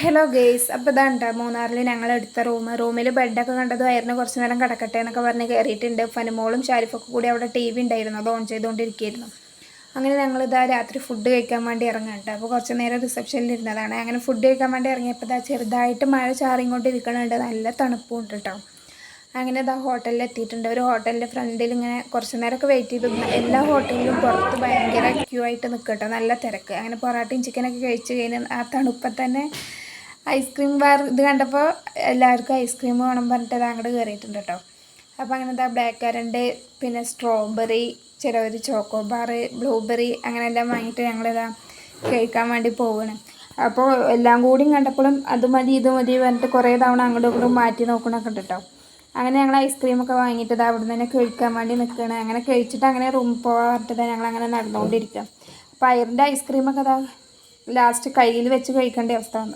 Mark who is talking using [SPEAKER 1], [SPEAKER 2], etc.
[SPEAKER 1] Hello guys, അപ്പോൾ ഇതാണ്ട മൂന്നാറിൽ ഞങ്ങൾ എടുത്ത റൂമിൽ ബെഡൊക്കെ കണ്ടത് ആയിരുന്നു. കുറച്ച് നേരം കിടക്കട്ടെ എന്നൊക്കെ പറഞ്ഞ് കയറിയിട്ടുണ്ട്. ഫനുമോളും ഷാരിഫൊക്കെ കൂടി അവിടെ ടി വി ഉണ്ടായിരുന്നു, അത് ഓൺ ചെയ്തുകൊണ്ടിരിക്കുകയായിരുന്നു. അങ്ങനെ ഞങ്ങളിതാ രാത്രി ഫുഡ് കഴിക്കാൻ വേണ്ടി ഇറങ്ങുന്നുണ്ട്. അപ്പോൾ കുറച്ച് നേരം റിസപ്ഷനിൽ ഇരുന്നതാണ്. അങ്ങനെ ഫുഡ് കഴിക്കാൻ വേണ്ടി ഇറങ്ങിയപ്പോൾ ഇതാ ചെറുതായിട്ട് മഴ ചാറിക്കൊണ്ടിരിക്കണുണ്ട്, നല്ല തണുപ്പും ഉണ്ട് കേട്ടോ. അങ്ങനെ ഇതാ ഹോട്ടലിൽ എത്തിയിട്ടുണ്ട്. ഒരു ഹോട്ടലിൻ്റെ ഫ്രണ്ടിൽ ഇങ്ങനെ കുറച്ച് നേരമൊക്കെ വെയിറ്റ് ചെയ്തു. എല്ലാ ഹോട്ടലിലും പുറത്ത് ഭയങ്കര ക്യൂ ആയിട്ട് നിൽക്കട്ടോ, നല്ല തിരക്ക്. അങ്ങനെ പൊറാട്ടയും ചിക്കനൊക്കെ കഴിച്ച് കഴിഞ്ഞ് ആ തണുപ്പം തന്നെ ഐസ്ക്രീം ബാർ ഇത് കണ്ടപ്പോൾ എല്ലാവർക്കും ഐസ്ക്രീം വേണം പറഞ്ഞിട്ട് അത് അങ്ങോട്ട് കയറിയിട്ടുണ്ട് കേട്ടോ. അപ്പോൾ അങ്ങനെ എന്താ ബ്ലാക്ക് കറണ്ട്, പിന്നെ സ്ട്രോബെറി, ചിലവർ ചോക്കോ ബാർ, ബ്ലൂബെറി അങ്ങനെ എല്ലാം വാങ്ങിയിട്ട് ഞങ്ങളിതാ കഴിക്കാൻ വേണ്ടി പോവുകയാണ്. അപ്പോൾ എല്ലാം കൂടിയും കണ്ടപ്പോഴും അത് മതി ഇത് മതി പറഞ്ഞിട്ട് കുറേ തവണ അങ്ങോട്ടും ഇങ്ങോട്ടും മാറ്റി നോക്കണമൊക്കെ ഉണ്ട് കേട്ടോ. അങ്ങനെ ഞങ്ങൾ ഐസ്ക്രീമൊക്കെ വാങ്ങിയിട്ട് അത് അവിടെ നിന്ന് തന്നെ കഴിക്കാൻ വേണ്ടി നിൽക്കുകയാണ്. അങ്ങനെ കഴിച്ചിട്ട് അങ്ങനെ റൂമിൽ പോകാൻ പറഞ്ഞിട്ട് ഞങ്ങൾ അങ്ങനെ നടന്നുകൊണ്ടിരിക്കുക. അപ്പോൾ അയറിൻ്റെ ഐസ്ക്രീമൊക്കെ അതാ ലാസ്റ്റ് കയ്യിൽ വെച്ച് കഴിക്കേണ്ട അവസ്ഥ വന്നു.